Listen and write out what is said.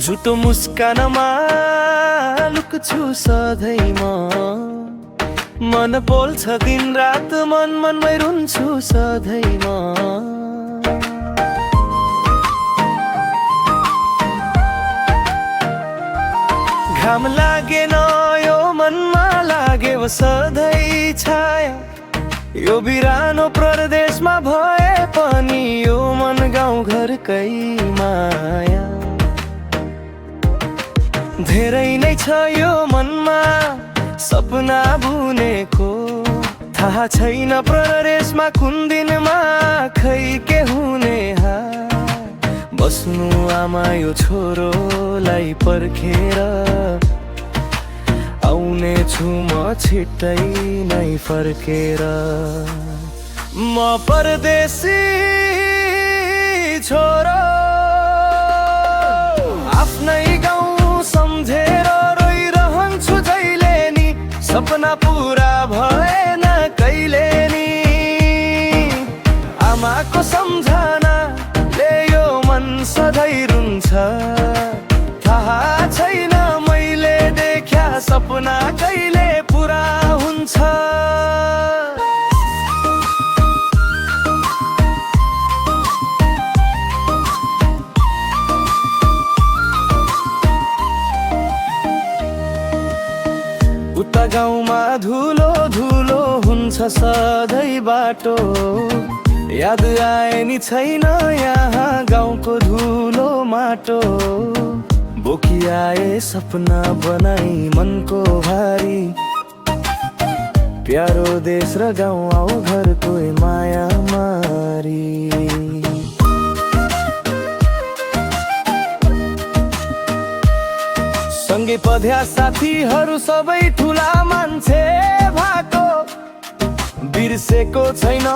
झुटो मुस्कानमा लुक्छु सधैँ मन बोल्छ दिन रात मनमै रुन्छु सधैँ घाम लागेन यो मनमा लाग्यो सधैँ छाया यो बिरानो प्रदेशमा भए पनि यो मन गाउँ घरकै माया धेरै नै छ यो मनमा सपना बुनेको थाहा छैन प्रदेशमा कुन दिनमा खै के हुने बस्नु आमा यो छोरोलाई पर्खेर आउने छु म छिट्टै नै फर्केर म परदेशी छोरो आफ्नै गाउँ सम्झेर रोइरहन्छु जहिले नि सपना पुरा भएन कहिले नि आमाको सम्झनाले यो मन सधैँ रुन्छ थाहा छैन मैले देख्या सपना कहिले पुरा हुन्छ उता गाउँमा धुलो धुलो हुन्छ सधैँ बाटो याद आए नि छैन यहाँ गाउँको धुलो माटो बोकी आए सपना बनाई मनको भारी प्यारो देश र गाउँ आऊ घरको माया मारी सँगै पढ्या साथीहरू सबै ठुला मान्छे भएको बिर्सेको छैन